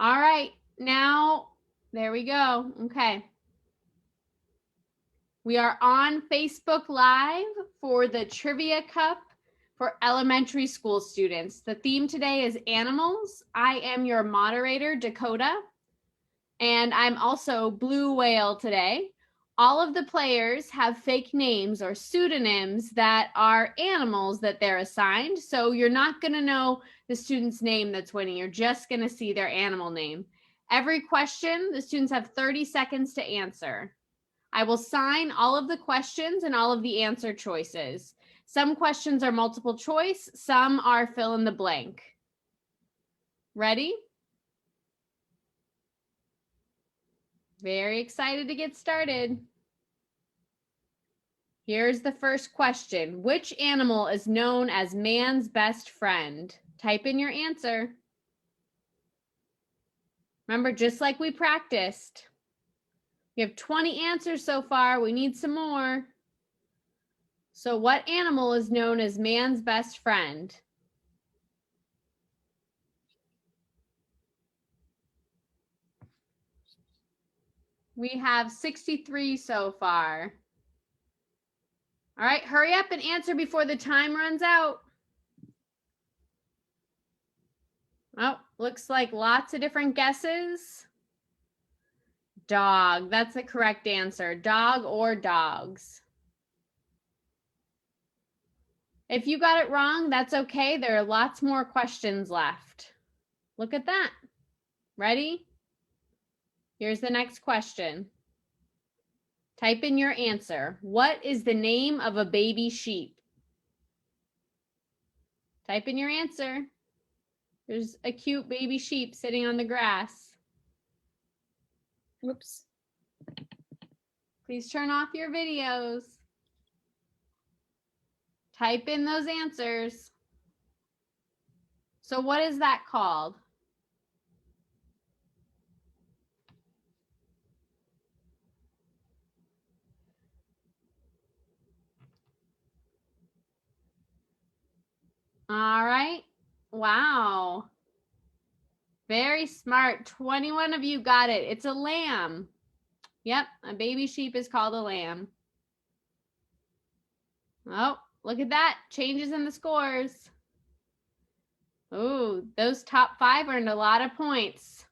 All right, now, there we go. Okay. We are on Facebook Live for the Trivia Cup for elementary school students. The theme today is animals. I am your moderator, Dakota, and I'm also Blue Whale today. All of the players have fake names or pseudonyms that are animals that they're assigned. So you're not going to know the student's name that's winning. You're just going to see their animal name. Every question, the students have 30 seconds to answer. I will sign all of the questions and all of the answer choices. Some questions are multiple choice, some are fill in the blank. Ready? Very excited to get started. Here's the first question. Which animal is known as man's best friend? Type in your answer. Remember, just like we practiced, we have 20 answers so far. We need some more. So what animal is known as man's best friend? We have 63 so far. All right, hurry up and answer before the time runs out. Oh, looks like lots of different guesses. Dog, that's the correct answer. Dog or dogs. If you got it wrong, that's okay. There are lots more questions left. Look at that. Ready? Here's the next question. Type in your answer. What is the name of a baby sheep? Type in your answer. There's a cute baby sheep sitting on the grass. Whoops. Please turn off your videos. Type in those answers. So what is that called? All right. Wow. Very smart. 21 of you got it. It's a lamb. Yep, a baby sheep is called a lamb. Oh, look at that. Changes in the scores. Oh, those top 5 earned a lot of points.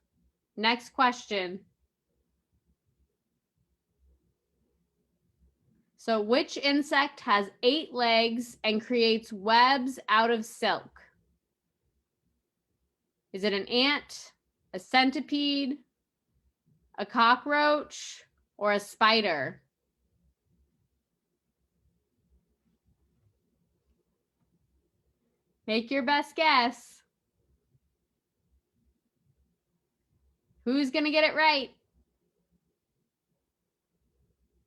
Next question. So which insect has 8 legs and creates webs out of silk? Is it an ant, a centipede, a cockroach, or a spider? Make your best guess. Who's going to get it right?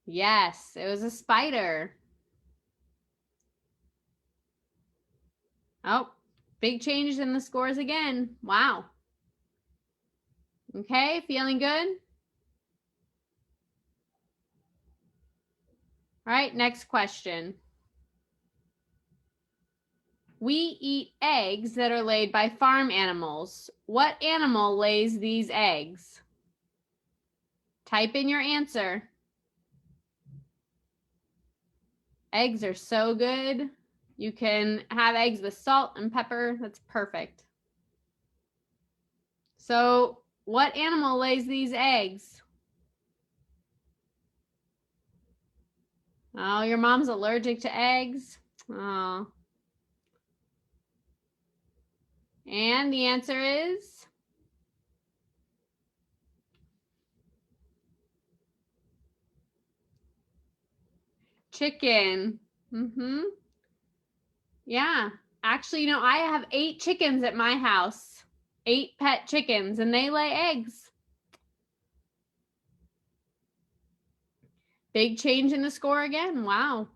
Yes, it was a spider. Oh, big changes in the scores again. Wow. Okay, feeling good? All right, next question. We eat eggs that are laid by farm animals. What animal lays these eggs? Type in your answer. Eggs are so good. You can have eggs with salt and pepper. That's perfect. So, what animal lays these eggs? Oh, your mom's allergic to eggs? Oh. And the answer is chicken. Yeah. Actually, I have 8 chickens at my house. 8 pet chickens, and they lay eggs. Big change in the score again. Wow.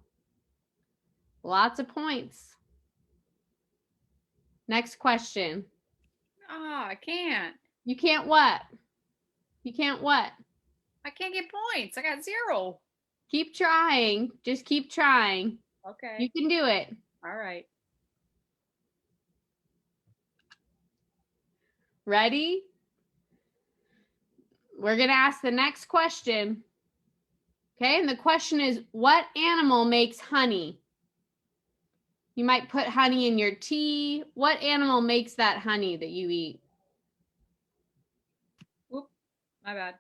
Lots of points. Next question. Ah, I can't. You can't what? You can't what? I can't get points. I got 0. Keep trying. Just keep trying. Okay. You can do it. All right. Ready? we're going to ask the next question. Okay, and the question is, what animal makes honey? You might put honey in your tea. What animal makes that honey that you eat? Oop, my bad.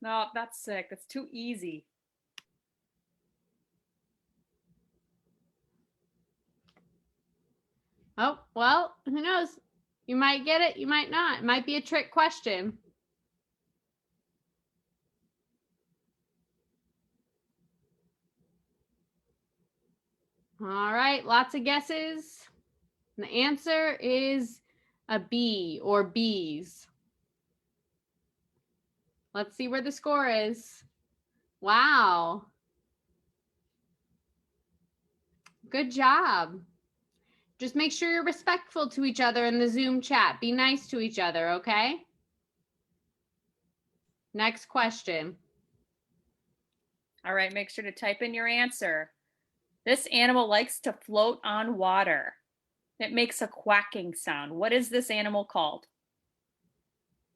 No, that's sick. That's too easy. Oh, well, who knows? You might get it, you might not. It might be a trick question. All right, lots of guesses. And the answer is a bee or bees. Let's see where the score is. Wow. Good job. Just make sure you're respectful to each other in the Zoom chat. Be nice to each other, okay? Next question. All right, make sure to type in your answer. This animal likes to float on water. It makes a quacking sound. What is this animal called?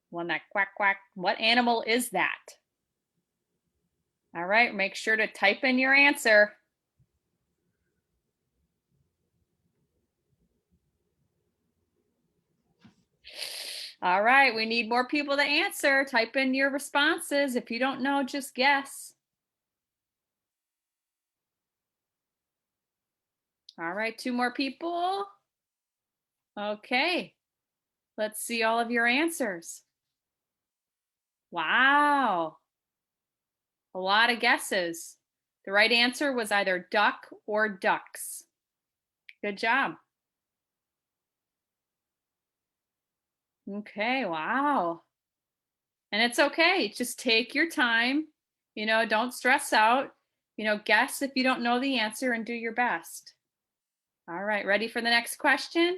One that quack, quack. What animal is that? All right, make sure to type in your answer. All right, we need more people to answer. Type in your responses. If you don't know, just guess. All right, 2 more people. Okay, let's see all of your answers. Wow, a lot of guesses. The right answer was either duck or ducks. Good job. Okay, wow. And it's okay, just take your time, don't stress out, guess if you don't know the answer and do your best. All right, ready for the next question?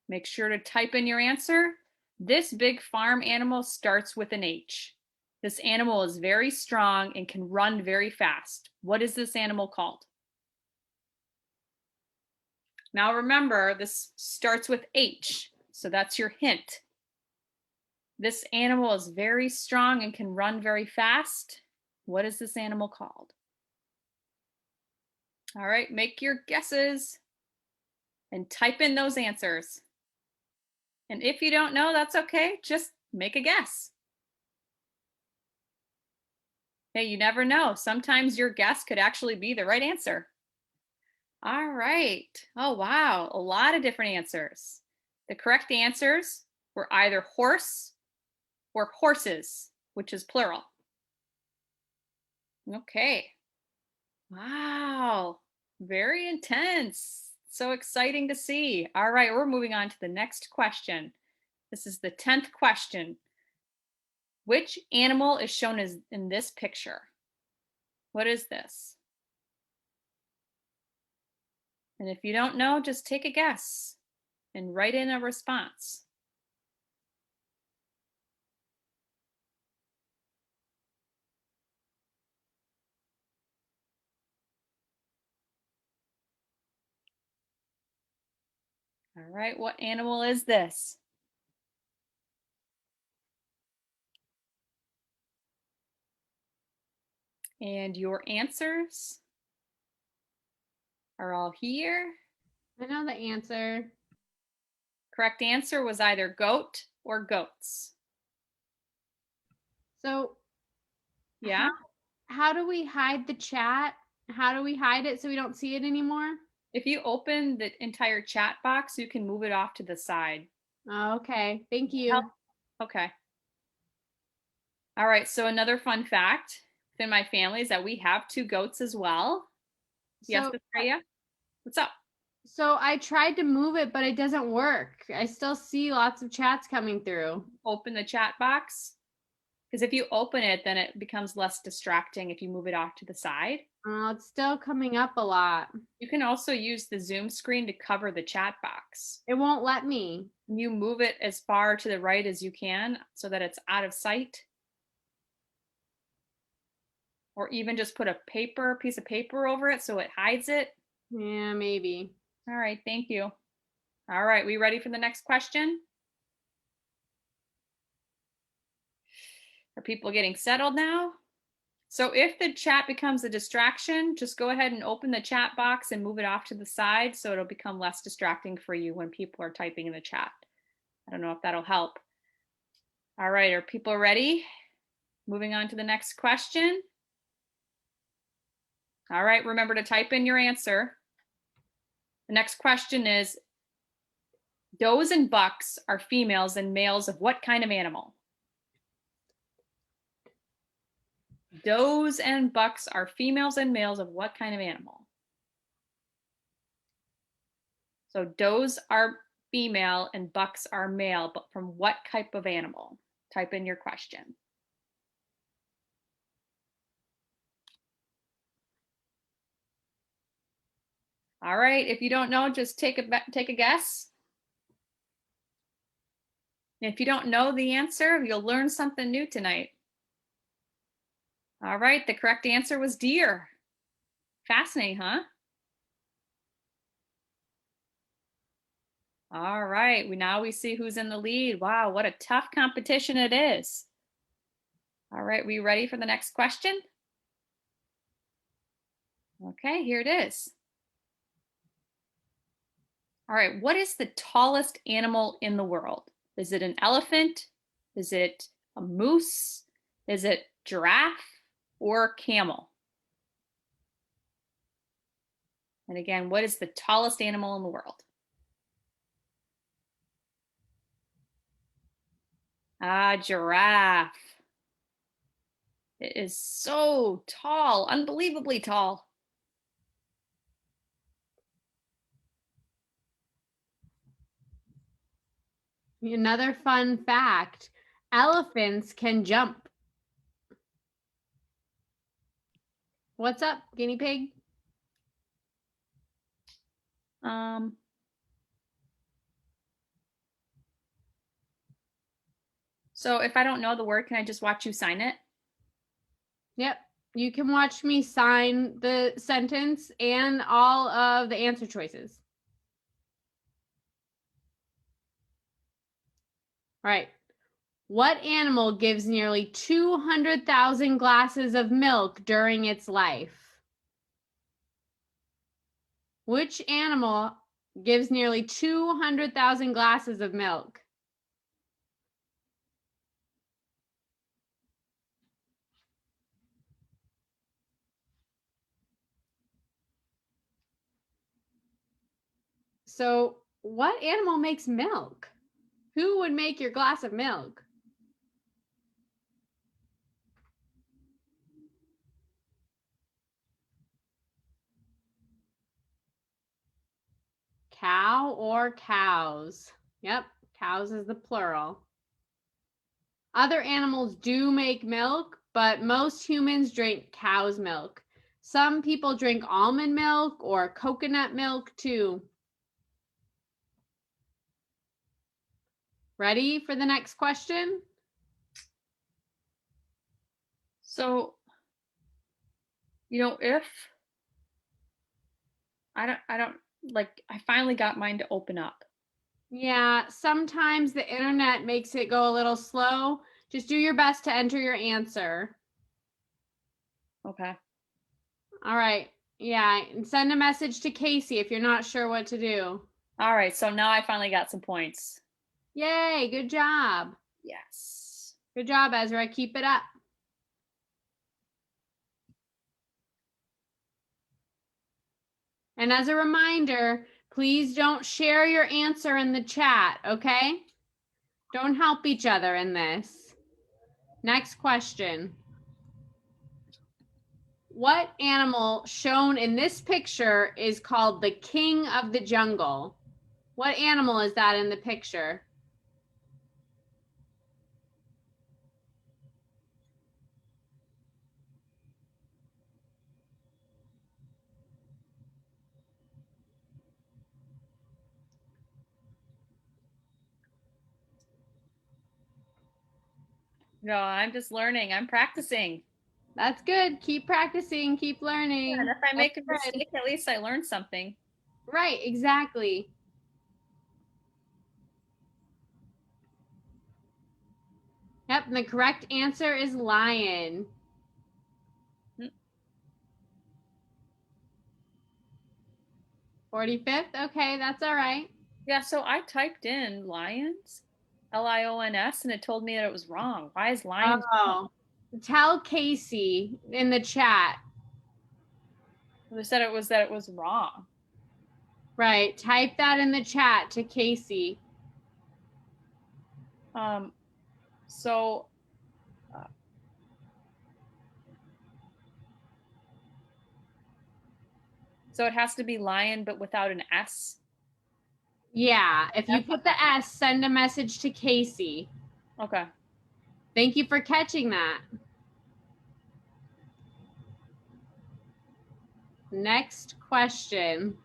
Make sure to type in your answer. This big farm animal starts with an H. This animal is very strong and can run very fast. What is this animal called? Now remember, this starts with H, so that's your hint. This animal is very strong and can run very fast. What is this animal called? All right, make your guesses and type in those answers. And if you don't know, that's okay. Just make a guess. Hey, you never know. Sometimes your guess could actually be the right answer. All right. Oh, wow. A lot of different answers. The correct answers were either horse or horses, which is plural. Okay. Wow. Very intense. So exciting to see. All right, we're moving on to the next question. This is the 10th question. Which animal is shown as in this picture? What is this? And if you don't know, just take a guess and write in a response. All right, what animal is this? And your answers are all here. I know the answer. Correct answer was either goat or goats. So, Yeah. how do we hide the chat? How do we hide it so we don't see it anymore? If you open the entire chat box, you can move it off to the side. Okay, thank you. Okay. All right, so another fun fact within my family is that we have 2 goats as well. Yes, So, Freya? What's up? so I tried to move it, but it doesn't work. I still see lots of chats coming through. Open the chat box. Because if you open it, then it becomes less distracting if you move it off to the side. It's still coming up a lot. You can also use the Zoom screen to cover the chat box. It won't let me. You move it as far to the right as you can so that it's out of sight. Or even just put a piece of paper over it so it hides it. Yeah, maybe. All right, thank you. All All right, we ready for the next question? Are people getting settled now? So if the chat becomes a distraction, just go ahead and open the chat box and move it off to the side so it'll become less distracting for you when people are typing in the chat. I don't know if that'll help. All right, are people ready? Moving on to the next question. All right, remember to type in your answer. The next question is, does and bucks are females and males of what kind of animal? Does and bucks are females and males of what kind of animal? So does are female and bucks are male, but from what type of animal? Type in your question. All right, if you don't know, just take a guess. If you don't know the answer, you'll learn something new tonight. All right, the correct answer was deer. Fascinating, huh? All right, now we see who's in the lead. Wow, what a tough competition it is. All right, we ready for the next question? Okay, here it is. All right, what is the tallest animal in the world? Is it an elephant? Is it a moose? Is it giraffe or camel? And again, what is the tallest animal in the world? Giraffe. It is so tall, unbelievably tall. Another fun fact, elephants can jump. What's up, guinea pig? So if I don't know the word, can I just watch you sign it? Yep. You can watch me sign the sentence and all of the answer choices. All right. What animal gives nearly 200,000 glasses of milk during its life? Which animal gives nearly 200,000 glasses of milk? So, what animal makes milk? Who would make your glass of milk? Cow or cows? Yep, cows is the plural. Other animals do make milk, but most humans drink cow's milk. Some people drink almond milk or coconut milk too. Ready for the next question? So, if I finally got mine to open up. Yeah, sometimes the internet makes it go a little slow. Just do your best to enter your answer. Okay. All right. Yeah, and send a message to Casey if you're not sure what to do. All right, so now I finally got some points. Yay, good job. Yes. Good job, Ezra. Keep it up. And as a reminder, please don't share your answer in the chat, okay? Don't help each other in this. Next question. What animal shown in this picture is called the king of the jungle? What animal is that in the picture? No, I'm just learning. I'm practicing. That's good. Keep practicing, keep learning. Yeah, and if I make a That's good. mistake, at least I learned something. Right, exactly. Yep, and the correct answer is lion. Hmm. 45th? Okay, that's all right. Yeah, so I typed in lions, Lions, and it told me that it was wrong. Why is lions wrong? Oh, tell Casey in the chat. They said it was that it was wrong. Right, type that in the chat to Casey. So so it has to be lion, but without an S. Yeah, if you put the S, send a message to Casey. Okay. Thank you for catching that. Next question.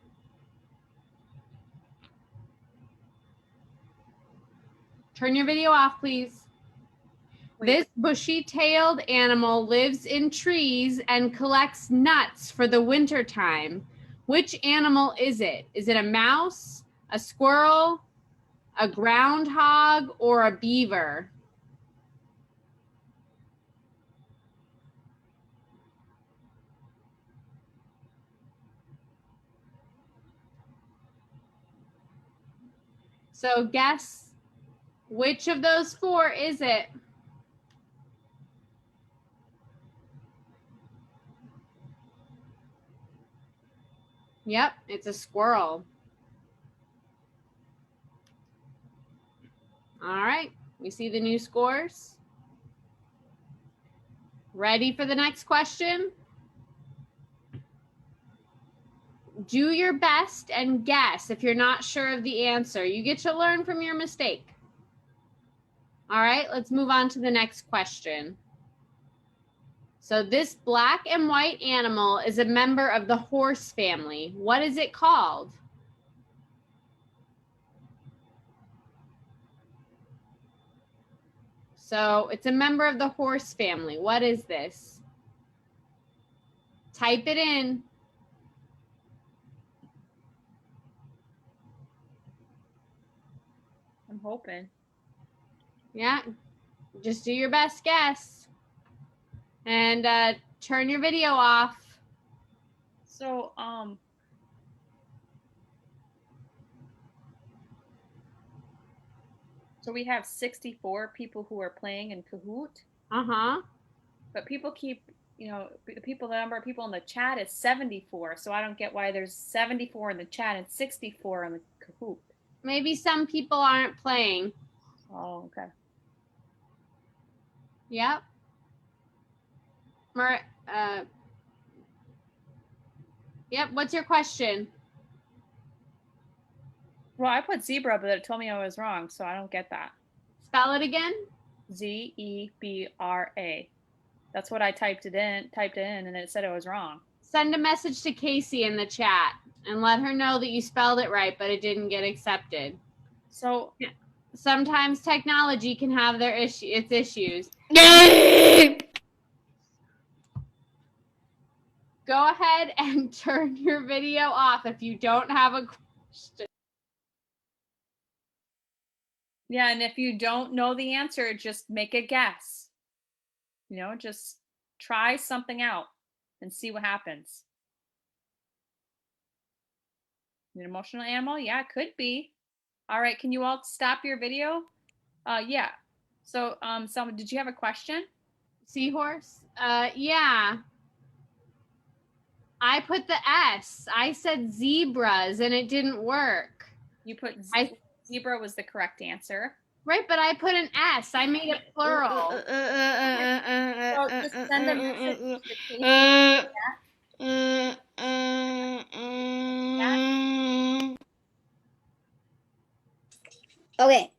Turn your video off, please. Wait. This bushy-tailed animal lives in trees and collects nuts for the winter time. Which animal is it? Is it a mouse, a squirrel, a groundhog, or a beaver? So guess which of those four is it? Yep, it's a squirrel. All right, we see the new scores. Ready for the next question? Do your best and guess if you're not sure of the answer. You get to learn from your mistake. All right, let's move on to the next question. So this black and white animal is a member of the horse family. What is it called? So it's a member of the horse family. What is this? Type it in. I'm hoping. Yeah, just do your best guess. And turn your video off. So so we have 64 people who are playing in Kahoot. Uh-huh. But people keep, the number of people in the chat is 74. So I don't get why there's 74 in the chat and 64 in the Kahoot. Maybe some people aren't playing. Oh, okay. Yep. Yep, what's your question? Well, I put zebra, but it told me I was wrong, so I don't get that. Spell it again. Zebra. That's what I typed in, and it said it was wrong. Send a message to Casey in the chat and let her know that you spelled it right, but it didn't get accepted. So sometimes technology can have its issues. Go ahead and turn your video off if you don't have a question. Yeah, and if you don't know the answer, just make a guess. Just try something out and see what happens. An emotional animal? Yeah, it could be. All right, can you all stop your video? Yeah. So, Selma, did you have a question? Seahorse? Yeah. I put the S. I said zebras and it didn't work. You put zebra was the correct answer. Right, but I put an S. I made it plural. So just send a message to Casey. Okay.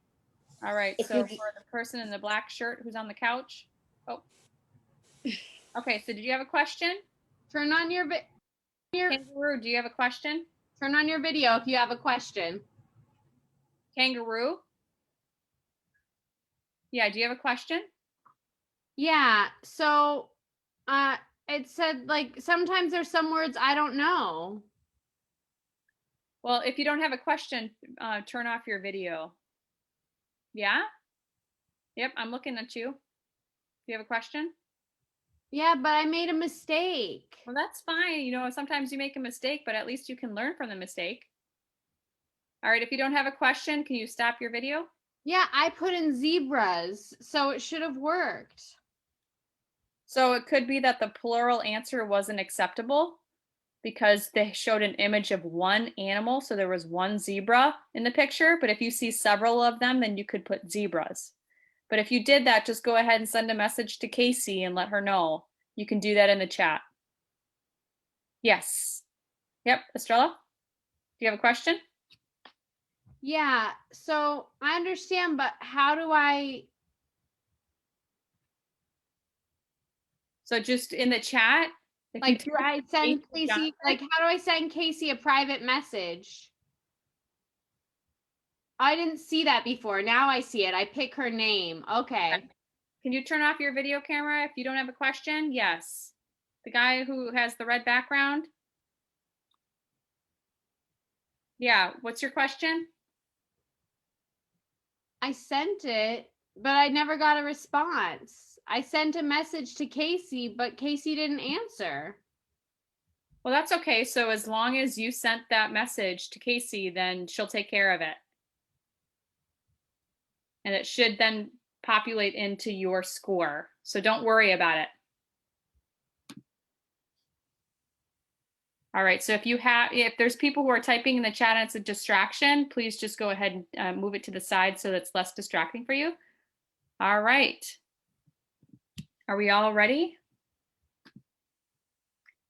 All right. So for the person in the black shirt who's on the couch. Oh. Okay. So did you have a question? Turn on your Kangaroo, do you have a question? Turn on your video if you have a question. Kangaroo? Yeah, do you have a question? Yeah. So it said like sometimes there's some words I don't know. Well, if you don't have a question, turn off your video. Yeah? Yep, I'm looking at you. Do you have a question? Yeah, but I made a mistake. Well, that's fine. You know, sometimes you make a mistake, but at least you can learn from the mistake. All right, if you don't have a question, can you stop your video? Yeah, I put in zebras, so it should have worked. So it could be that the plural answer wasn't acceptable because they showed an image of one animal. So there was one zebra in the picture, but if you see several of them, then you could put zebras. But if you did that, just go ahead and send a message to Casey and let her know. You can do that in the chat. Yes. Yep, Estrella, do you have a question? Yeah, so I understand, but how do I? So just in the chat, if you Like, do I send Casey Johnson, Casey? Like, how do I send Casey a private message? I didn't see that before. Now I see it. I pick her name. Okay. can you turn off your video camera if you don't have a question? Yes. The guy who has the red background? Yeah, what's your question? I sent it, but I never got a response. I sent a message to Casey, but Casey didn't answer. Well, that's okay. So as long as you sent that message to Casey, then she'll take care of it. And it should then populate into your score. So don't worry about it. All right, so if there's people who are typing in the chat and it's a distraction, please just go ahead and move it to the side so that's less distracting for you. All right. Are we all ready?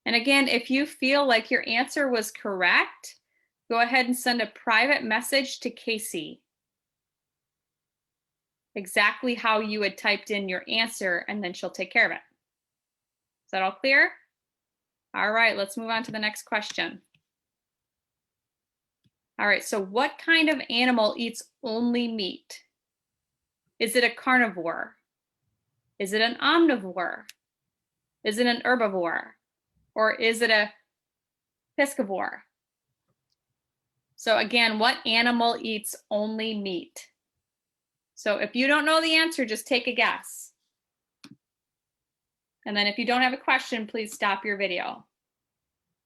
And again, if you feel like your answer was correct, go ahead and send a private message to Casey. Exactly how you had typed in your answer, and then she'll take care of it. Is that all clear? All right, let's move on to the next question. All right, so what kind of animal eats only meat? Is it a carnivore? Is it an omnivore? Is it an herbivore? Or is it a piscivore? So again, what animal eats only meat? So if you don't know the answer, just take a guess. And then if you don't have a question, please stop your video.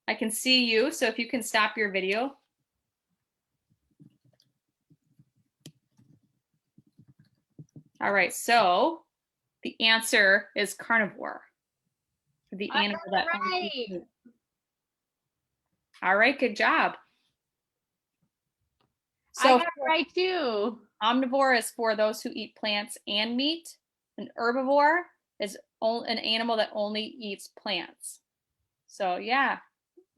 I can see you, so if you can stop your video. All right, so the answer is carnivore. The animal that only eats meat. All right, good job. I So got it right too. omnivore is for those who eat plants and meat. An herbivore is an animal that only eats plants. So yeah,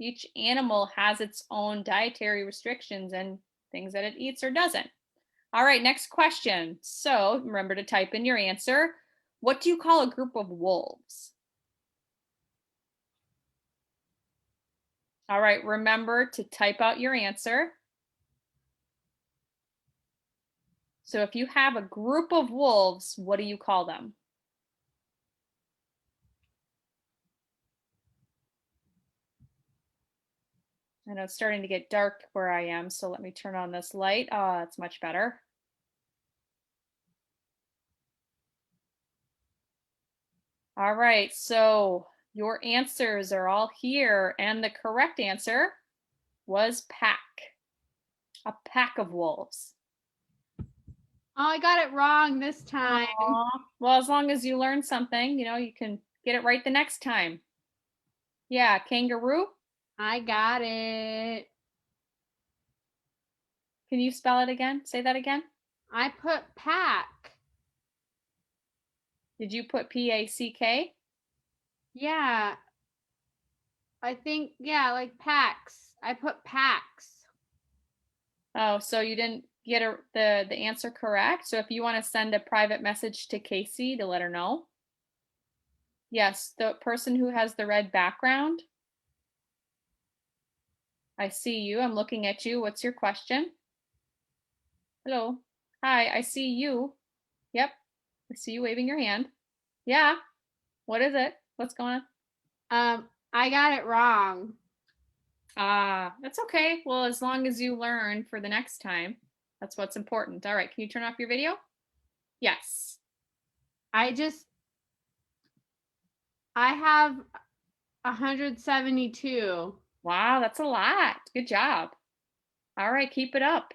each animal has its own dietary restrictions and things that it eats or doesn't. All right, next question. So remember to type in your answer. What do you call a group of wolves? All right, remember to type out your answer. So if you have a group of wolves, what do you call them? I know it's starting to get dark where I am, so let me turn on this light. Ah, it's much better. All right, so your answers are all here, and the correct answer was pack. A pack of wolves. Oh, I got it wrong this time. Aww. Well, as long as you learn something, you know, you can get it right the next time. Yeah, kangaroo. I got it. Can you spell it again? Say that again. I put pack. Did you put P-A-C-K? Yeah. I think, yeah, like packs. I put packs. Oh, so you didn't get the answer correct. So if you want to send a private message to Casey to let her know. Yes, the person who has the red background. I see you. I'm looking at you. What's your question? Hello. Hi, I see you. Yep. I see you waving your hand. Yeah. What is it? What's going on? I got it wrong. Ah, that's okay. Well, as long as you learn for the next time, that's what's important. All right, can you turn off your video? Yes. I have 172. Wow, that's a lot. Good job. All right, keep it up.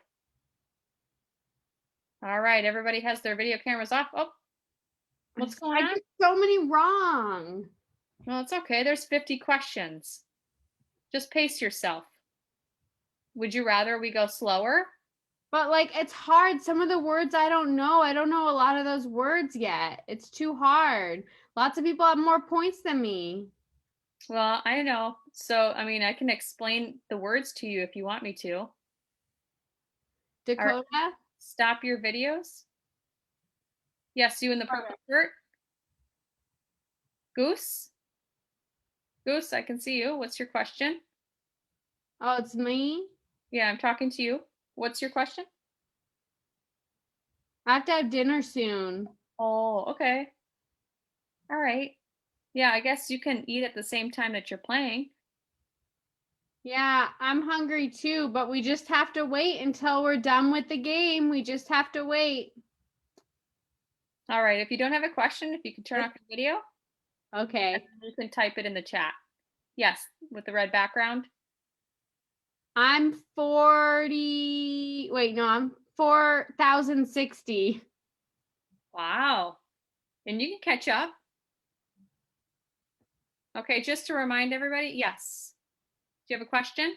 All right, everybody has their video cameras off. Oh, what's going I on? did so many wrong. Well, it's okay. There's 50 questions. Just pace yourself. Would you rather we go slower? But like it's hard. Some of the words I don't know. I don't know a lot of those words yet. It's too hard. Lots of people have more points than me. Well, I know. So, I mean, I can explain the words to you if you want me to. All right, Dakota? stop your videos. Yes, you in the purple shirt. Goose? Goose, I can see you. What's your question? Oh, it's me? Yeah, I'm talking to you. What's your question? I have to have dinner soon. Oh, okay. All right. Yeah, I guess you can eat at the same time that you're playing. Yeah, I'm hungry too, but we just have to wait until we're done with the game. We just have to wait. All right. If you don't have a question, if you can turn off your video, Okay. you can type it in the chat. Yes, with the red background. I'm 40. Wait, no, I'm 4,060. Wow. And you can catch up. Okay, just to remind everybody, yes. Do you have a question?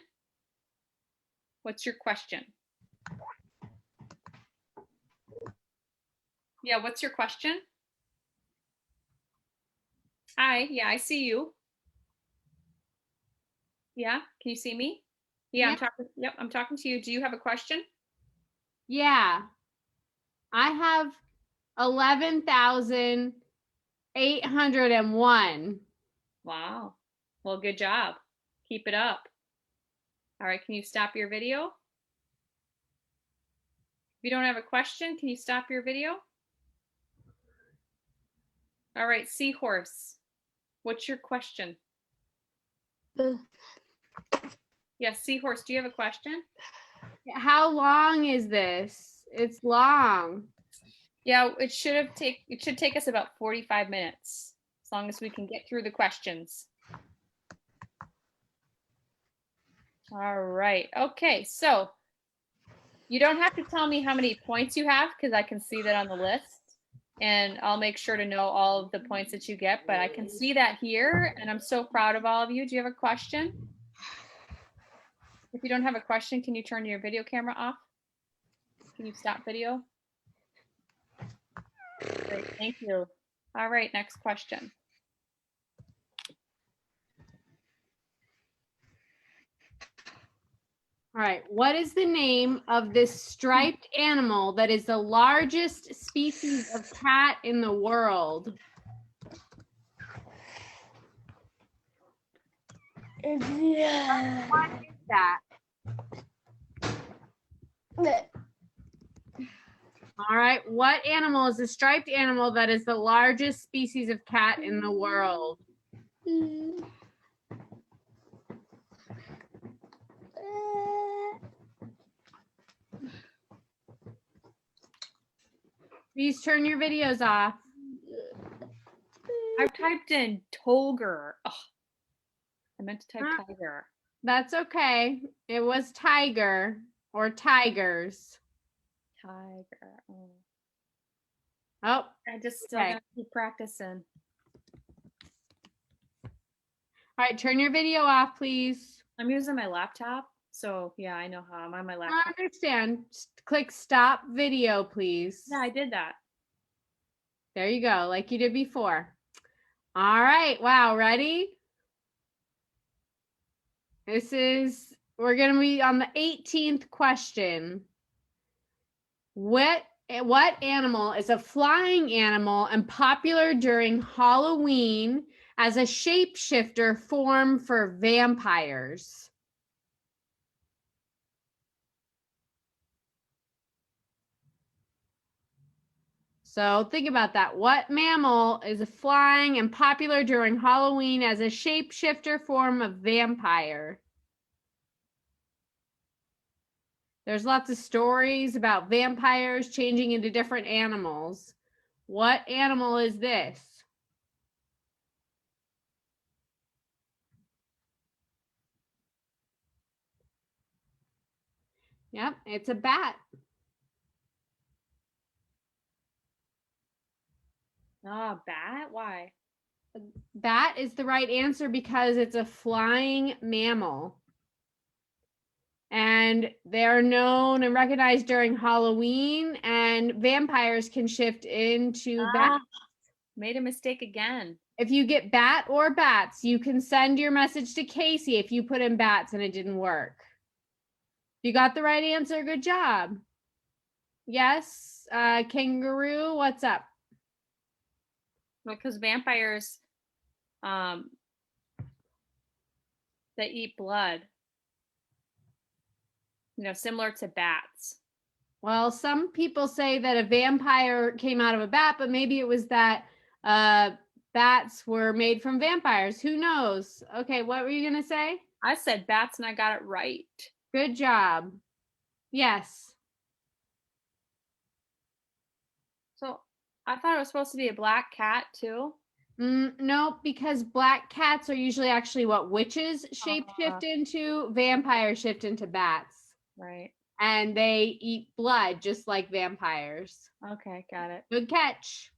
What's your question? Yeah, what's your question? Hi, yeah, I see you. Yeah, can you see me? Yeah, I'm talking. Yep, I'm talking to you. Do you have a question? Yeah. I have 11,801. Wow. Well, good job. Keep it up. All right, can you stop your video? If you don't have a question, can you stop your video? All right, Seahorse, what's your question? Yes, Seahorse, do you have a question? How long is this? It's long. Yeah, it should take us about 45 minutes, as long as we can get through the questions. All right. Okay, so you don't have to tell me how many points you have because I can see that on the list, and I'll make sure to know all of the points that you get, but I can see that here, and I'm so proud of all of you. Do you have a question? If you don't have a question, can you turn your video camera off? Can you stop video? Great, thank you. All right, next question. All right. What is the name of this striped animal that is the largest species of cat in the world? What is that? All right. What animal is the striped animal that is the largest species of cat in the world? Please turn your videos off. I've typed in Toger. Oh, I meant to type tiger. That's okay. It was tiger or tigers. Tiger. Oh, Oh, I just still okay. gotta keep practicing. All right. Turn your video off, please. I'm using my laptop, so yeah, I know how I'm on my I laptop. understand. Just click stop video, please. Yeah, I did that. There you go, like you did before. All right. Wow. Ready? We're going to be on the 18th question. What animal is a flying animal and popular during Halloween as a shapeshifter form for vampires? So think about that. What mammal is a flying and popular during Halloween as a shapeshifter form of vampire? There's lots of stories about vampires changing into different animals. What animal is this? Yep, it's a bat. Oh, bat? Why? Bat is the right answer because it's a flying mammal. And they're known and recognized during Halloween, and vampires can shift into bats. Made a mistake again. If you get bat or bats, you can send your message to Casey if you put in bats and it didn't work. You got the right answer. Good job. Yes, kangaroo, what's up? Because vampires, they eat blood. Similar to bats. Well, some people say that a vampire came out of a bat, but maybe it was that bats were made from vampires. Who knows? Okay, what were you going to say? I said bats and I got it right. Good job. Yes. So I thought it was supposed to be a black cat too. No, because black cats are usually actually what witches shapeshift into. Vampires shift into bats. Right. And they eat blood just like vampires. Okay, got it. Good catch.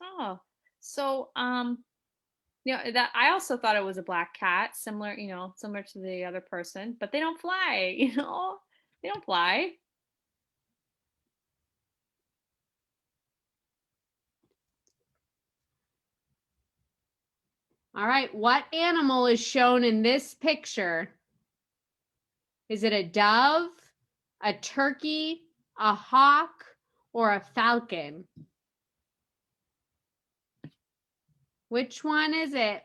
Oh, so that I also thought it was a black cat, similar to the other person, but they don't fly. They don't fly. All right, what animal is shown in this picture? Is it a dove, a turkey, a hawk, or a falcon? Which one is it?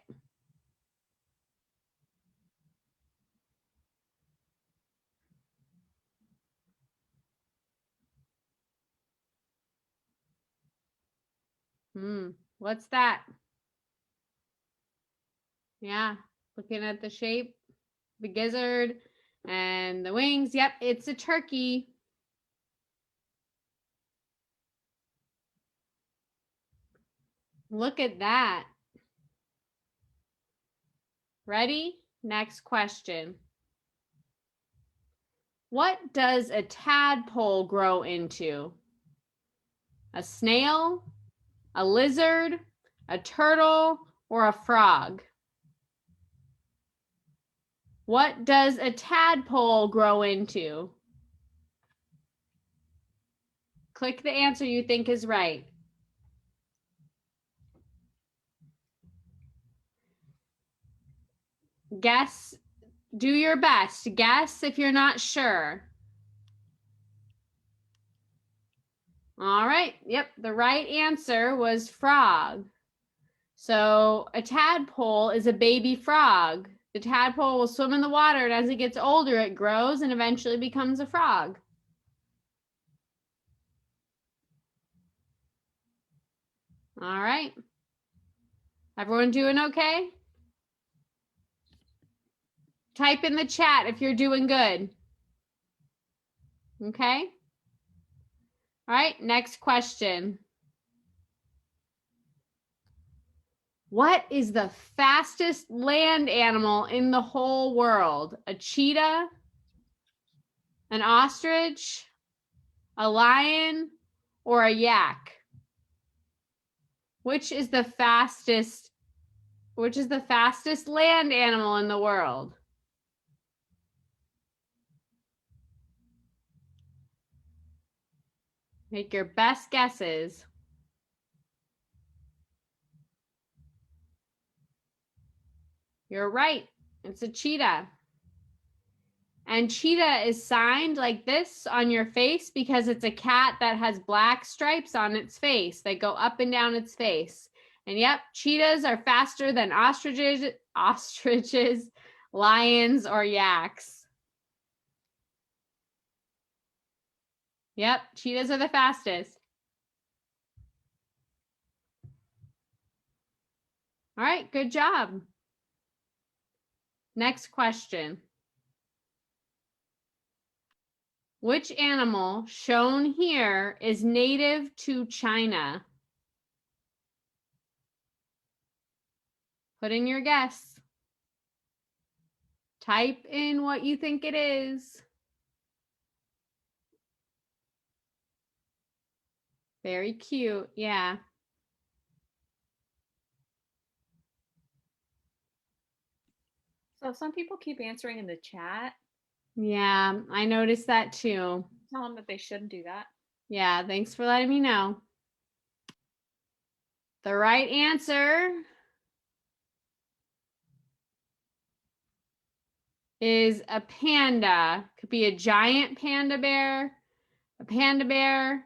What's that? Yeah, looking at the shape, the gizzard, and the wings. Yep, it's a turkey. Look at that. Ready? Next question. What does a tadpole grow into? A snail, a lizard, a turtle, or a frog? What does a tadpole grow into? Click the answer you think is right. Guess, do your best. Guess if you're not sure. All right, yep, the right answer was frog. So a tadpole is a baby frog. The tadpole will swim in the water, and as it gets older, it grows and eventually becomes a frog. All right. Everyone doing okay? Type in the chat if you're doing good. Okay. All right, next question. What is the fastest land animal in the whole world? A cheetah, an ostrich, a lion, or a yak? Which is the fastest land animal in the world? Make your best guesses. You're right. It's a cheetah. And cheetah is signed like this on your face because it's a cat that has black stripes on its face. They go up and down its face. And yep, cheetahs are faster than ostriches, lions, or yaks. Yep, cheetahs are the fastest. All right, good job. Next question. Which animal shown here is native to China? Put in your guess. Type in what you think it is. Very cute. Yeah. So some people keep answering in the chat. Yeah, I noticed that too. Tell them that they shouldn't do that. Yeah, thanks for letting me know. The right answer is a panda. Could be a giant panda bear, a panda bear,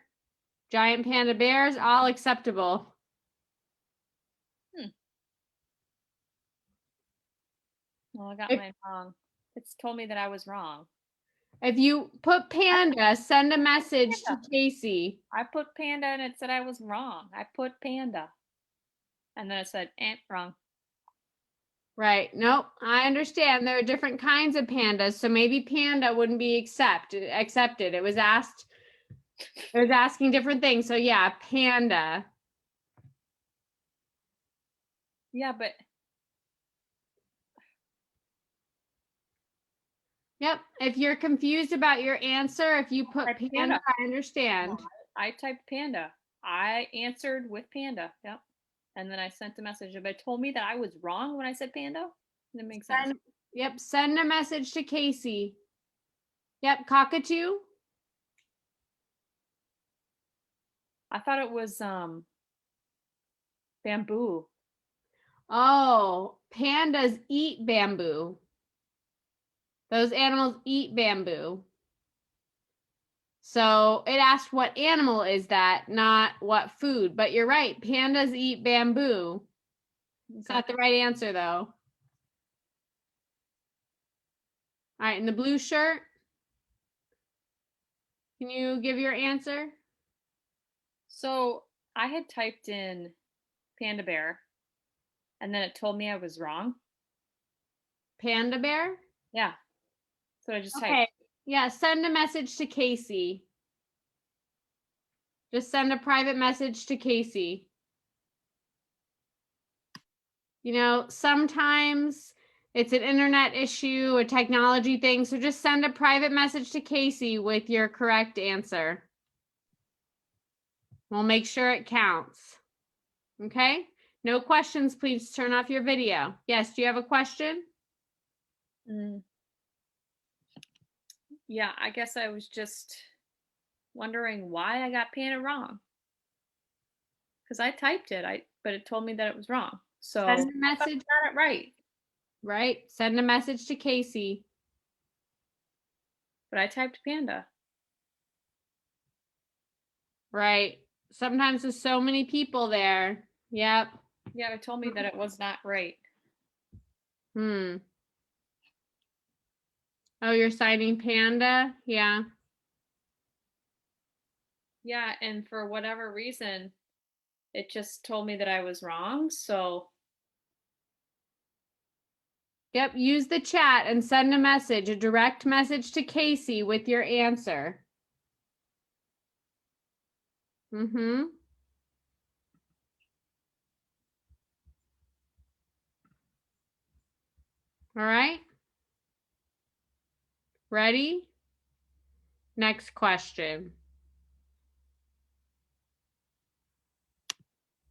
giant panda bears, all acceptable. Well, I got If, mine wrong. It's told me that I was wrong. if you put panda, send a message to Panda. Casey. I put panda and it said I was wrong. I put panda. And then it said, wrong. Right. Nope. I understand. There are different kinds of pandas, so maybe panda wouldn't be accepted. It was asking different things. So yeah, panda. Yeah, but Yep. If you're confused about your answer, if you put typed panda, panda. I understand. I typed panda. I answered with panda. Yep. And then I sent a message. But it told me that I was wrong when I said panda. That makes sense. Yep. Send a message to Casey. Yep. Cockatoo. I thought it was bamboo. Oh, pandas eat bamboo. Those animals eat bamboo. So it asked what animal is that, not what food. But you're right. Pandas eat bamboo. It's not the right answer, though. All right. In the blue shirt, can you give your answer? So I had typed in panda bear and then it told me I was wrong. Panda bear? Yeah. So I just typed. Okay. Yeah. Send a message to Casey. Just send a private message to Casey. You know, sometimes it's an internet issue, a technology thing. So just send a private message to Casey with your correct answer. We'll make sure it counts. Okay? No questions, please turn off your video. Yes, do you have a question? Yeah, I guess I was just wondering why I got panda wrong. Because I typed it, but it told me that it was wrong. So Send a I thought I message, got it right. right? Send a message to Casey. But I typed panda. Right. Sometimes there's so many people there. Yep. Yeah, it told me that it was not right. Oh, you're signing panda? Yeah. Yeah, and for whatever reason, it just told me that I was wrong. So Yep. Use the chat and send a message, a direct message to Casey with your answer. All right. Ready? Next question.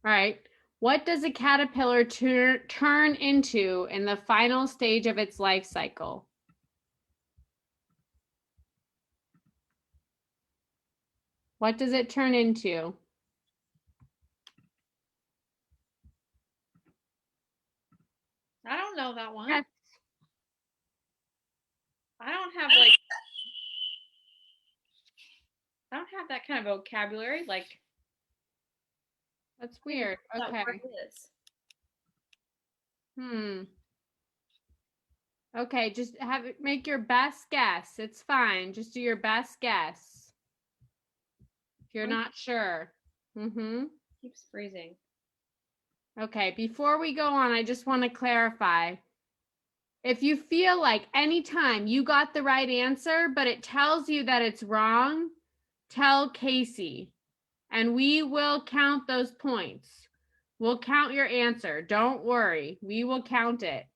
All right. What does a caterpillar turn into in the final stage of its life cycle? What does it turn into? I don't know that one. Yes. I don't have that kind of vocabulary. Like That's weird. that Okay. word is. Okay, just make your best guess. It's fine. Just do your best guess. If you're not sure. Keeps freezing. Okay, before we go on, I just want to clarify. if you feel like anytime you got the right answer, but it tells you that it's wrong, tell Casey and we will count those points. We'll count your answer. Don't worry. We will count it.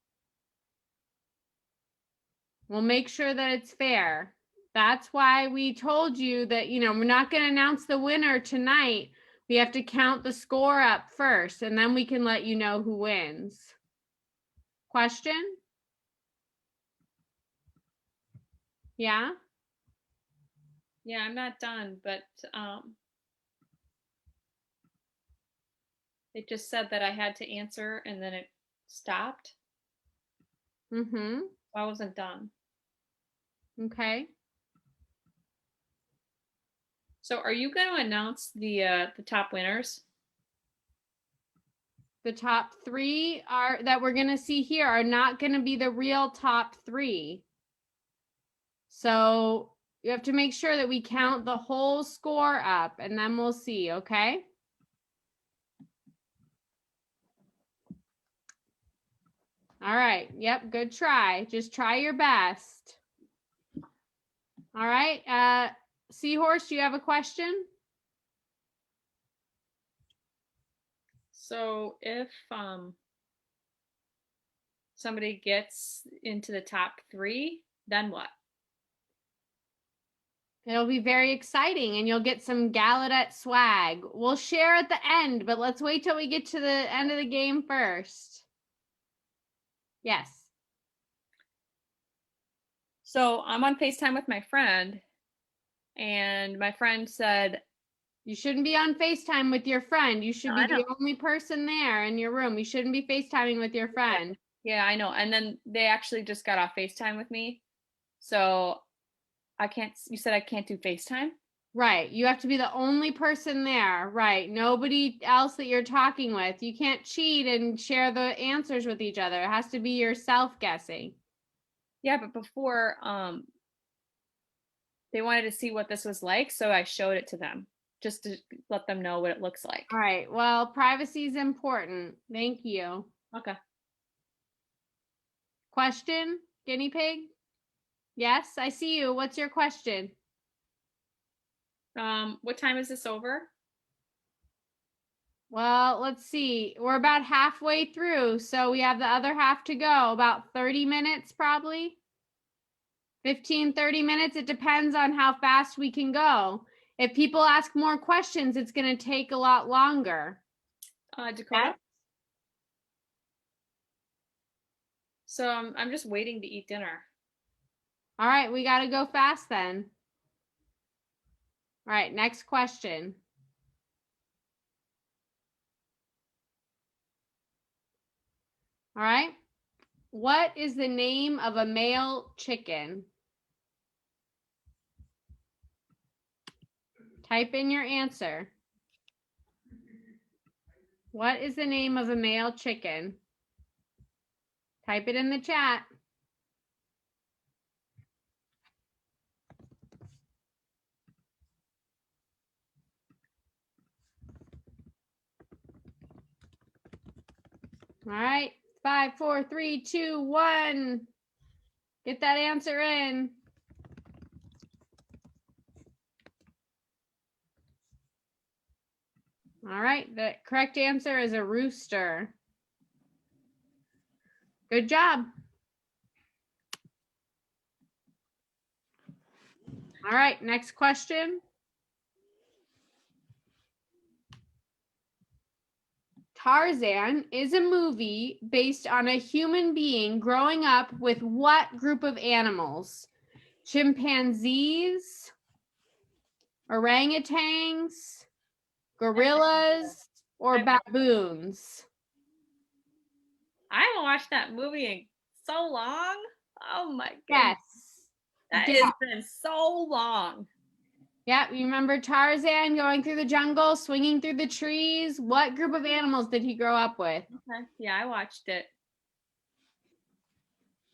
We'll make sure that it's fair. That's why we told you that, we're not going to announce the winner tonight. We have to count the score up first, and then we can let you know who wins. Question? Yeah? Yeah, I'm not done, but it just said that I had to answer and then it stopped. Mm-hmm. I wasn't done. Okay. So are you going to announce the top winners? The top 3 are that we're going to see here are not going to be the real top 3. So you have to make sure that we count the whole score up and then we'll see, okay? All right. Yep, good try. Just try your best. All right. Seahorse, do you have a question? So if somebody gets into the top 3, then what? It'll be very exciting and you'll get some Gallaudet swag. We'll share at the end, but let's wait till we get to the end of the game first. Yes. So I'm on FaceTime with my friend, and my friend said, You shouldn't be on FaceTime with your friend. You should No, be I know. the only person there in your room. You shouldn't be FaceTiming with your friend. Yeah, I know. And then they actually just got off FaceTime with me. So you said I can't do FaceTime? Right. You have to be the only person there. Right. Nobody else that you're talking with. You can't cheat and share the answers with each other. It has to be yourself guessing. Yeah, but before they wanted to see what this was like, so I showed it to them just to let them know what it looks like. All right. Well, privacy is important. Thank you. Okay. Question, guinea pig? Yes, I see you. What's your question? What time is this over? Well, let's see. We're about halfway through, so we have the other half to go. About 30 minutes, probably. 15, 30 minutes. It depends on how fast we can go. If people ask more questions, it's going to take a lot longer. Dakota? Yes? So I'm just waiting to eat dinner. All right, we got to go fast then. All right, next question. All right. What is the name of a male chicken? Type in your answer. What is the name of a male chicken? Type it in the chat. All right. 5, 4, 3, 2, 1. Get that answer in. All right. The correct answer is a rooster. Good job. All right. Next question. Tarzan is a movie based on a human being growing up with what group of animals? Chimpanzees, orangutans, gorillas, or baboons? I haven't watched that movie in so long. Oh my goodness. Yes. That has been so long. Yeah, you remember Tarzan going through the jungle, swinging through the trees? What group of animals did he grow up with? Okay. Yeah, I watched it.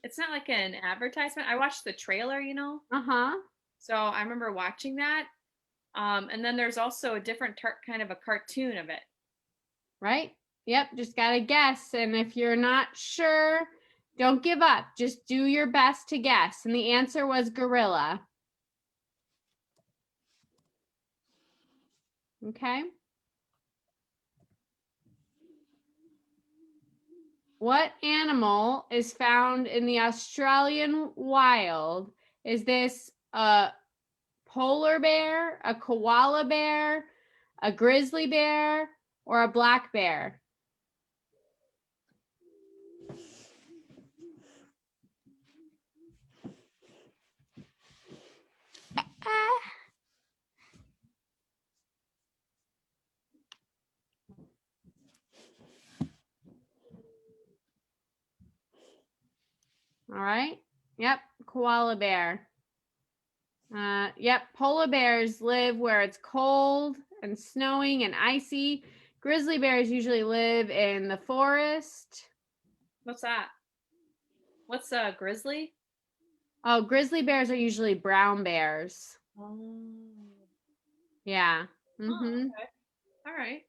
It's not like an advertisement. I watched the trailer, Uh-huh. So I remember watching that. And then there's also a different kind of a cartoon of it. Right? Yep, just got to guess. And if you're not sure, Don't give up. Just do your best to guess. And the answer was gorilla. Okay. What animal is found in the Australian wild? Is this a polar bear, a koala bear, a grizzly bear, or a black bear? All right. Yep. Koala bear. Yep. Polar bears live where it's cold and snowing and icy. Grizzly bears usually live in the forest. What's that? What's a grizzly? Oh, grizzly bears are usually brown bears. Oh. Yeah. Oh, okay. All right.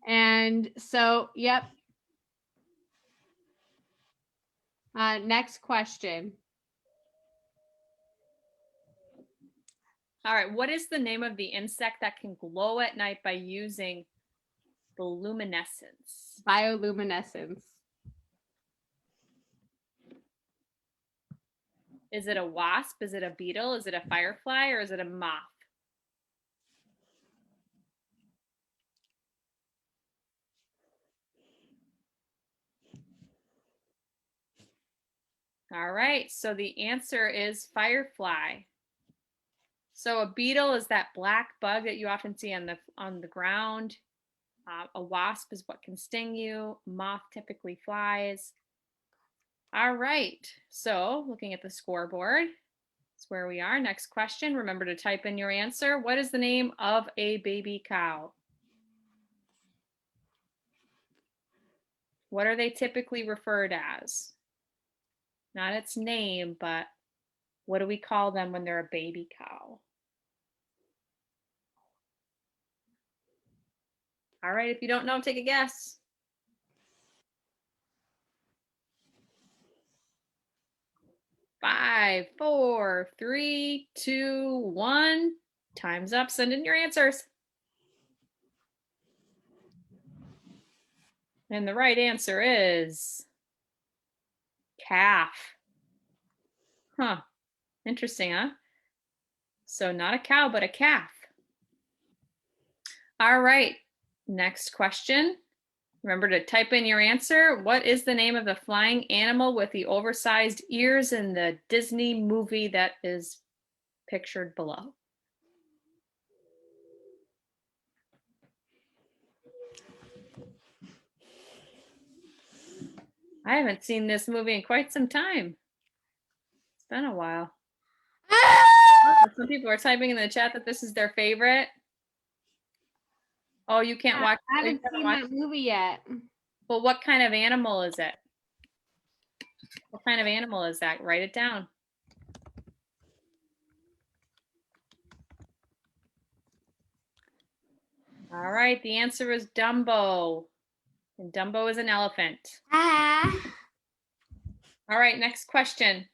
And so, yep. Next question. All right. What is the name of the insect that can glow at night by using the luminescence? Bioluminescence. Is it a wasp? Is it a beetle? Is it a firefly? Or is it a moth? All right. So the answer is firefly. So a beetle is that black bug that you often see on the ground. A wasp is what can sting you. Moth typically flies. All right. So looking at the scoreboard, that's where we are. Next question. Remember to type in your answer. What is the name of a baby cow? What are they typically referred as? Not its name, but what do we call them when they're a baby cow? All right, if you don't know, take a guess. 5, 4, 3, 2, 1. Time's up. Send in your answers. And the right answer is calf. Huh. Interesting, huh? So not a cow, but a calf. All right. Next question. Remember to type in your answer. What is the name of the flying animal with the oversized ears in the Disney movie that is pictured below? I haven't seen this movie in quite some time. It's been a while. Some people are typing in the chat that this is their favorite. Oh, you can't watch. I haven't seen that movie yet. Well, what kind of animal is it? What kind of animal is that? Write it down. All right, the answer is Dumbo. And Dumbo is an elephant. All right, next question.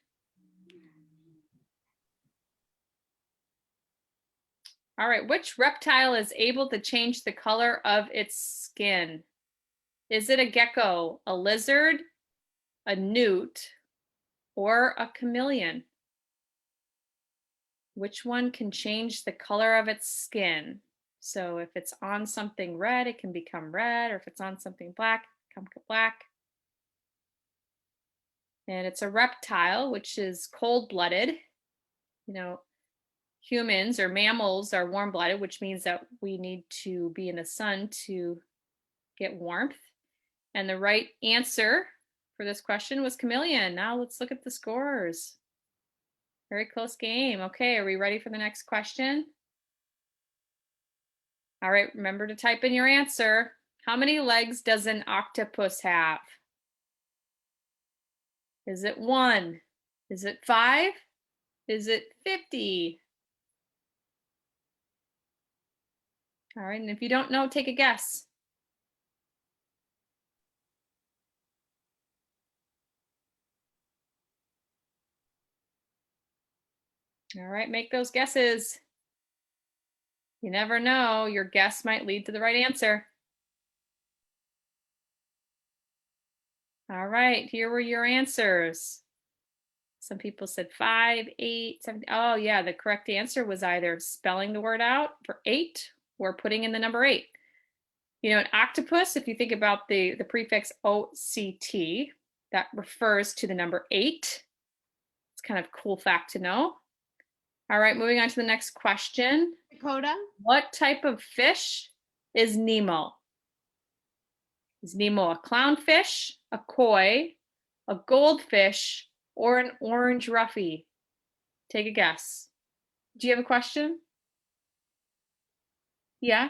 All right, which reptile is able to change the color of its skin? Is it a gecko, a lizard, a newt, or a chameleon? Which one can change the color of its skin? So if it's on something red, it can become red, or if it's on something black, it can become black. And it's a reptile, which is cold-blooded. You know, humans or mammals are warm-blooded, which means that we need to be in the sun to get warmth. And the right answer for this question was chameleon. Now let's look at the scores. Very close game. Okay, are we ready for the next question? All right, remember to type in your answer. How many legs does an octopus have? Is it 1? Is it 5? Is it 50? All right, and if you don't know, take a guess. All right, make those guesses. You never know, your guess might lead to the right answer. All right, here were your answers. Some people said 5, 8, 7. Oh, yeah, the correct answer was either spelling the word out for 8 or putting in the number 8. You know, an octopus, if you think about the prefix OCT, that refers to the number 8. It's kind of a cool fact to know. All right, moving on to the next question. Dakota? What type of fish is Nemo? Is Nemo a clownfish, a koi, a goldfish, or an orange roughy? Take a guess. Do you have a question? Yeah?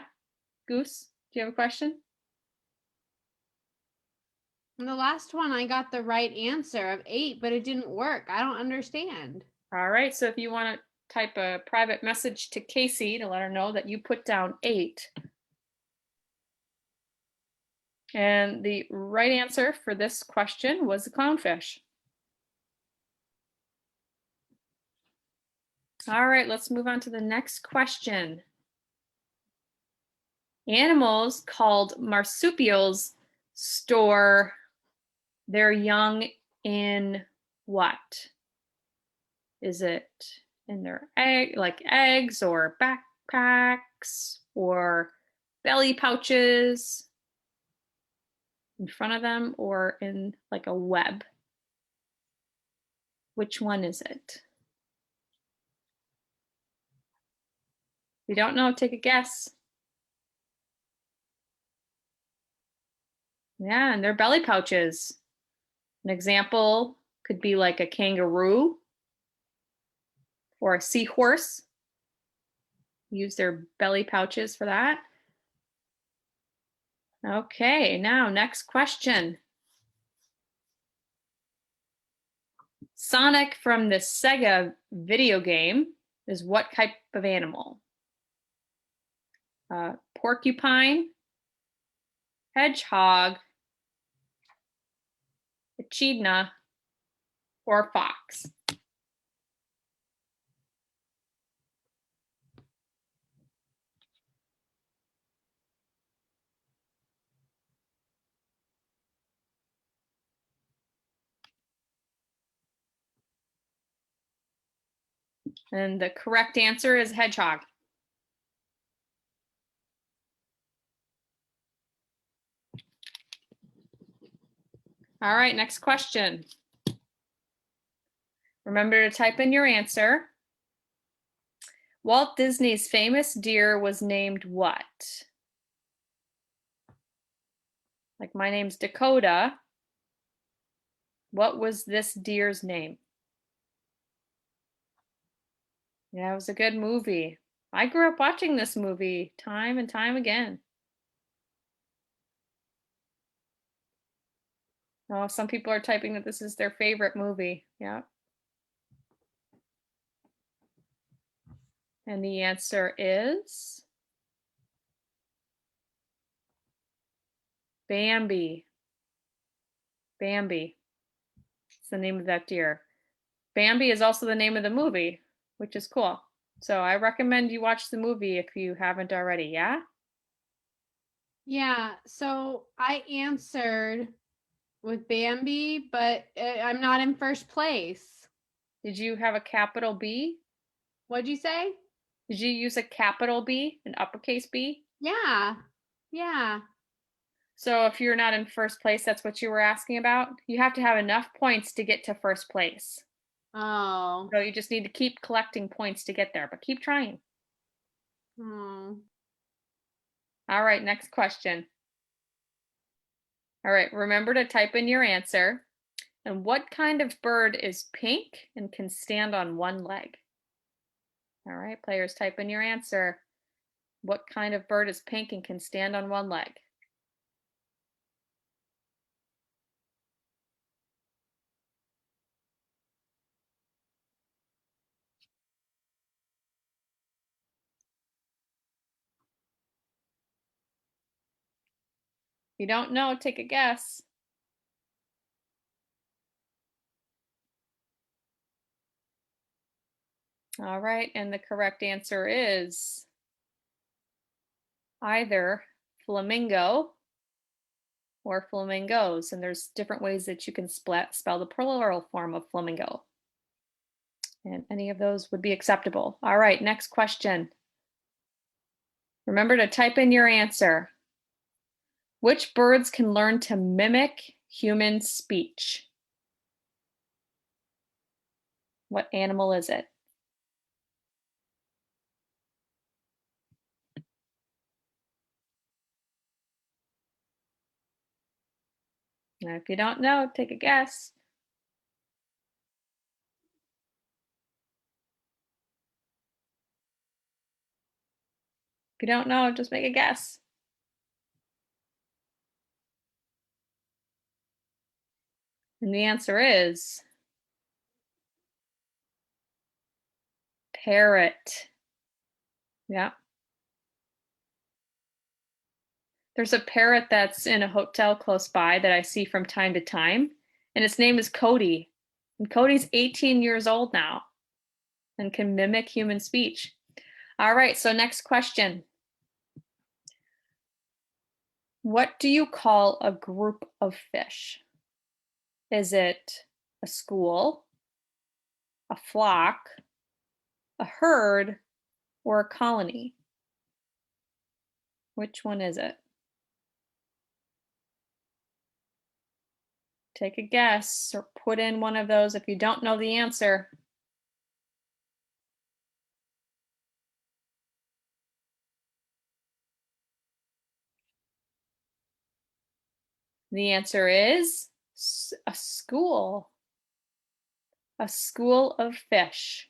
Goose, do you have a question? And the last one, I got the right answer of 8, but it didn't work. I don't understand. All right, so if you want to type a private message to Casey to let her know that you put down 8. And the right answer for this question was the clownfish. All right, let's move on to the next question. Animals called marsupials store their young in what? Is it in their eggs or backpacks or belly pouches in front of them or in like a web? Which one is it? If you don't know, take a guess. Yeah, and they're belly pouches. An example could be like a kangaroo or a seahorse. Use their belly pouches for that. Okay, now next question. Sonic from the Sega video game is what type of animal? Porcupine, hedgehog, echidna, or fox? And the correct answer is hedgehog. All right, next question. Remember to type in your answer. Walt Disney's famous deer was named what? Like my name's Dakota. What was this deer's name? Yeah, it was a good movie. I grew up watching this movie time and time again. Oh, some people are typing that this is their favorite movie. Yeah. And the answer is Bambi. Bambi. It's the name of that deer. Bambi is also the name of the movie, which is cool. So I recommend you watch the movie if you haven't already, yeah? Yeah, so I answered with Bambi, but I'm not in first place. Did you have a capital B? What'd you say? Did you use a capital B, an uppercase B? Yeah. Yeah. So if you're not in first place, that's what you were asking about? You have to have enough points to get to first place. Oh. So you just need to keep collecting points to get there, but keep trying. Oh. All right, next question. All right, remember to type in your answer. And what kind of bird is pink and can stand on one leg? All right, players, type in your answer. What kind of bird is pink and can stand on one leg? If you don't know, take a guess. All right, and the correct answer is either flamingo or flamingos, and there's different ways that you can spell the plural form of flamingo. And any of those would be acceptable. All right, next question. Remember to type in your answer. Which birds can learn to mimic human speech? What animal is it? Now, if you don't know, take a guess. If you don't know, just make a guess. And the answer is parrot. Yeah. There's a parrot that's in a hotel close by that I see from time to time, and its name is Cody. And Cody's 18 years old now and can mimic human speech. All right, so next question. What do you call a group of fish? Is it a school, a flock, a herd, or a colony? Which one is it? Take a guess or put in one of those if you don't know the answer. The answer is a school. A school of fish.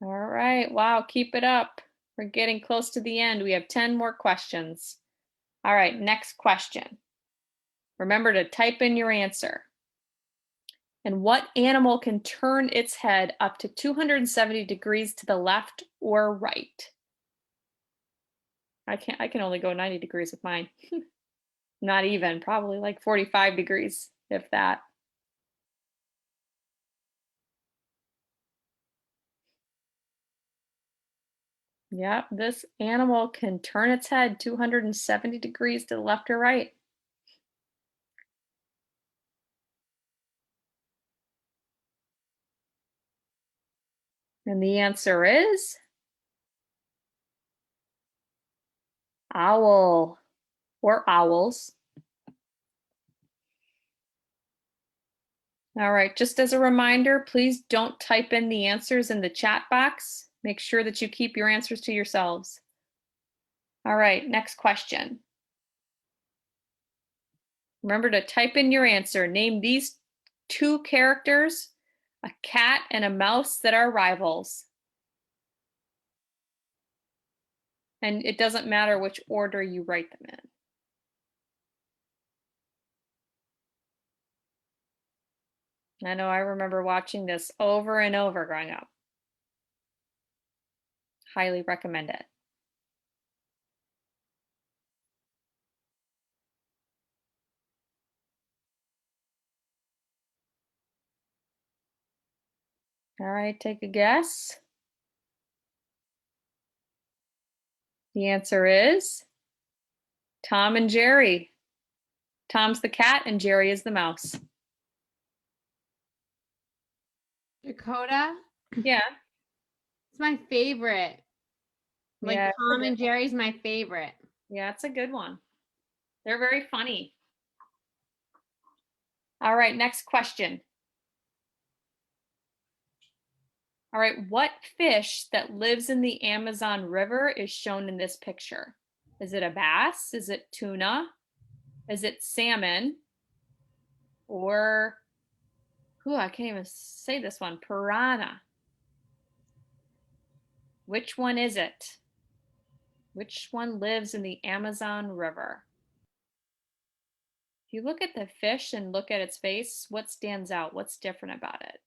All right, wow, keep it up. We're getting close to the end. We have 10 more questions. All right, next question. Remember to type in your answer. And what animal can turn its head up to 270 degrees to the left or right? I can only go 90 degrees with mine. Not even, probably like 45 degrees, if that. Yep, this animal can turn its head 270 degrees to the left or right. And the answer is owl or owls. All right, just as a reminder, please don't type in the answers in the chat box. Make sure that you keep your answers to yourselves. All right, next question. Remember to type in your answer. Name these two characters, a cat and a mouse that are rivals. And it doesn't matter which order you write them in. I know I remember watching this over and over growing up. Highly recommend it. All right, take a guess. The answer is Tom and Jerry. Tom's the cat and Jerry is the mouse. Dakota, Yeah. it's my favorite. Like Yeah, Tom and Jerry's my favorite. yeah, it's a good one. They're very funny. All right, next question. All right, what fish that lives in the Amazon River is shown in this picture? Is it a bass? Is it tuna? Is it salmon? Or, I can't even say this one, piranha. Which one is it? Which one lives in the Amazon River? If you look at the fish and look at its face, what stands out? What's different about it?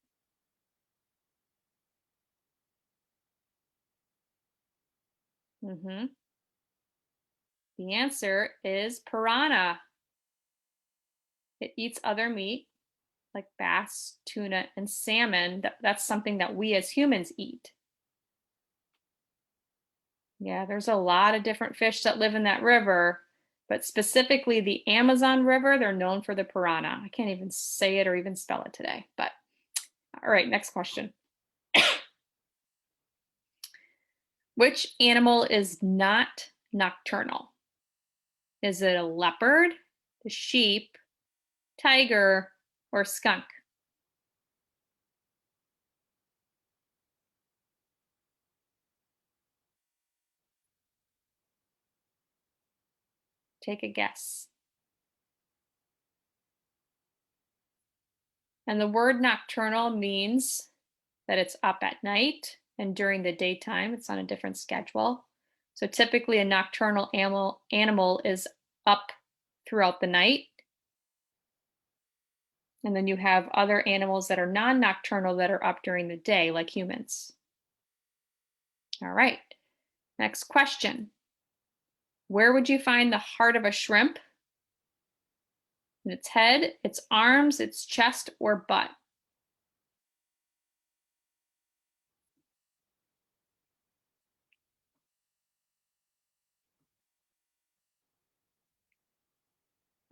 The answer is piranha. It eats other meat like bass, tuna, and salmon. That's something that we as humans eat. Yeah, there's a lot of different fish that live in that river, but specifically the Amazon River, they're known for the piranha. I can't even say it or even spell it today, but all right, next question. Which animal is not nocturnal? Is it a leopard, a sheep, tiger, or skunk? Take a guess. And the word nocturnal means that it's up at night, and during the daytime, it's on a different schedule. So typically a nocturnal animal is up throughout the night. And then you have other animals that are non-nocturnal that are up during the day, like humans. All right, next question. Where would you find the heart of a shrimp? In its head, its arms, its chest, or butt?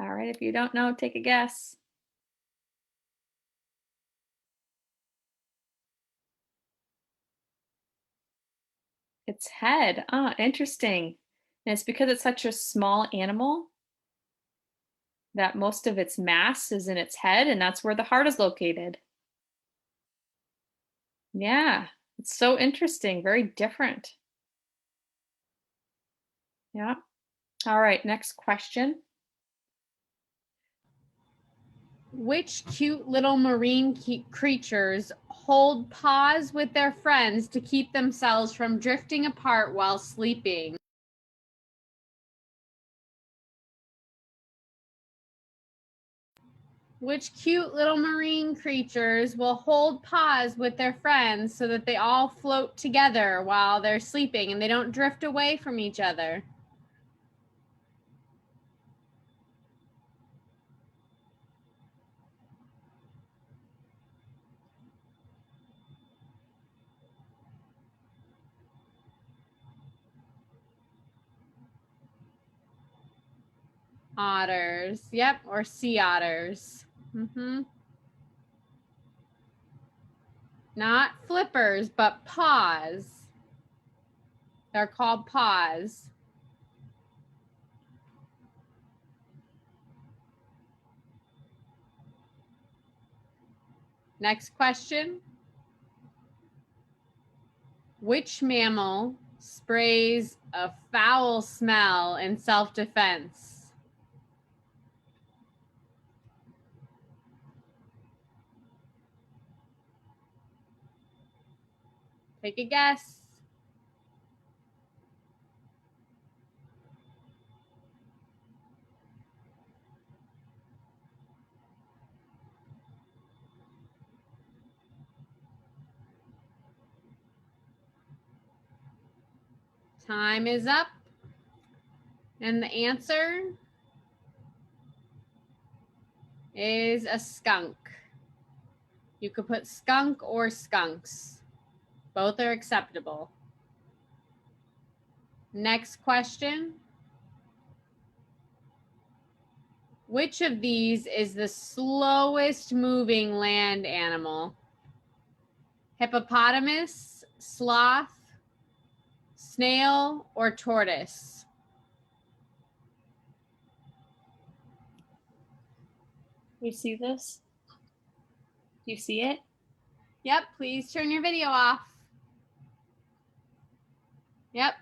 All right, if you don't know, take a guess. Its head. Ah, interesting. And it's because it's such a small animal that most of its mass is in its head, and that's where the heart is located. Yeah, it's so interesting, very different. Yeah. All right, next question. Which cute little marine creatures hold paws with their friends to keep themselves from drifting apart while sleeping? Which cute little marine creatures will hold paws with their friends so that they all float together while they're sleeping and they don't drift away from each other? Otters. Yep, or sea otters. Not flippers, but paws. They're called paws. Next question. Which mammal sprays a foul smell in self-defense? Take a guess. Time is up. And the answer is a skunk. You could put skunk or skunks. Both are acceptable. Next question. Which of these is the slowest moving land animal? Hippopotamus, sloth, snail, or tortoise? You see this? Do you see it? Yep, please turn your video off. Yep,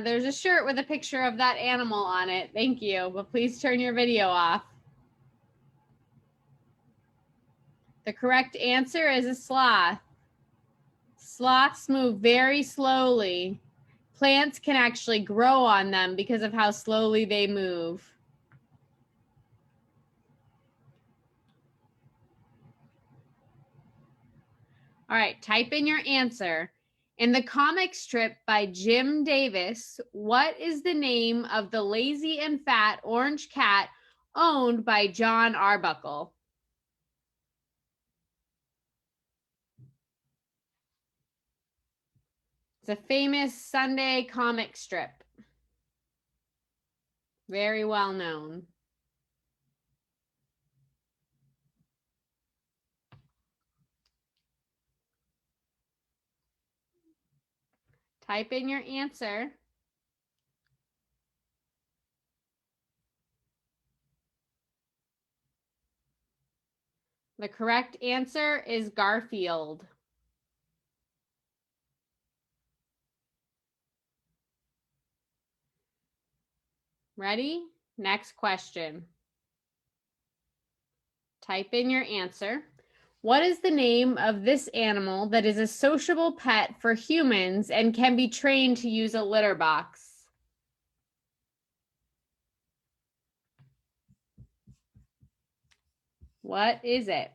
there's a shirt with a picture of that animal on it. Thank you, but please turn your video off. The correct answer is a sloth. Sloths move very slowly. Plants can actually grow on them because of how slowly they move. All right, type in your answer. In the comic strip by Jim Davis, what is the name of the lazy and fat orange cat owned by Jon Arbuckle? It's a famous Sunday comic strip. Very well known. Type in your answer. The correct answer is Garfield. Ready? Next question. Type in your answer. What is the name of this animal that is a sociable pet for humans and can be trained to use a litter box? What is it?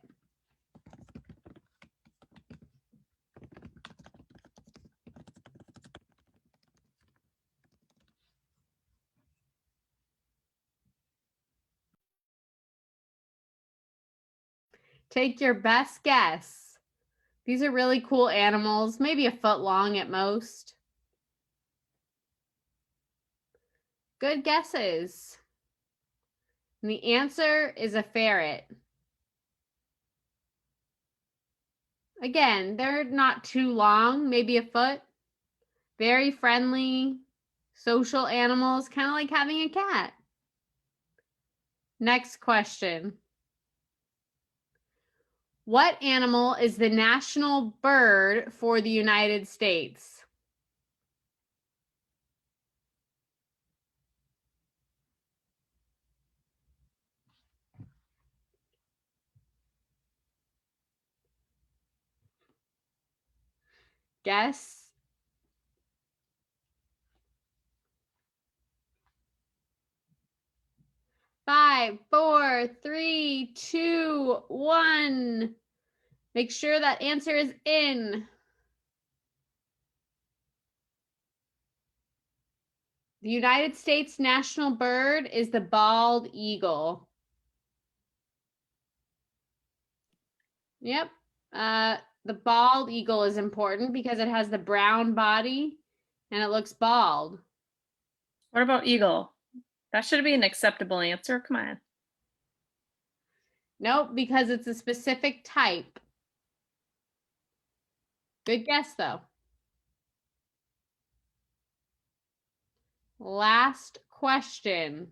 Take your best guess. These are really cool animals, maybe a foot long at most. Good guesses. And the answer is a ferret. Again, they're not too long, maybe a foot. Very friendly, social animals, kind of like having a cat. Next question. What animal is the national bird for the United States? Guess. 5, 4, 3, 2, 1. Make sure that answer is in. The United States national bird is the bald eagle. Yep. The bald eagle is important because it has the brown body and it looks bald. What about eagle? That should be an acceptable answer. Come on. Nope, because it's a specific type. Good guess, though. Last question.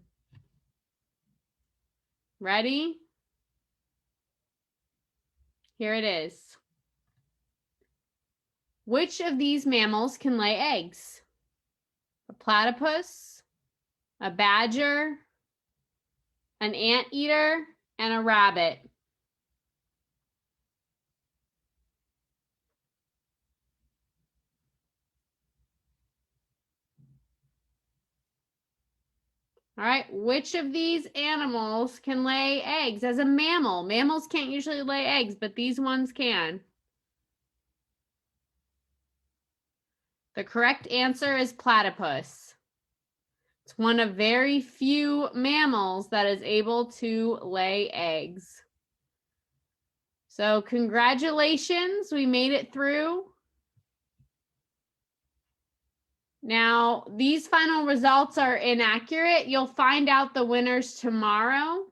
Ready? Here it is. Which of these mammals can lay eggs? A platypus, a badger, an anteater, and a rabbit. All right, which of these animals can lay eggs as a mammal? Mammals can't usually lay eggs, but these ones can. The correct answer is platypus. It's one of very few mammals that is able to lay eggs. So congratulations, we made it through. Now, these final results are inaccurate. You'll find out the winners tomorrow.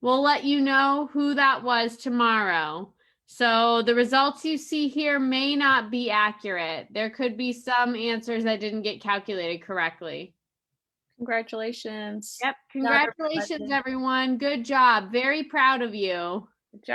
We'll let you know who that was tomorrow. So the results you see here may not be accurate. There could be some answers that didn't get calculated correctly. Congratulations. Yep. Congratulations, everyone. Good job. Very proud of you. Good job.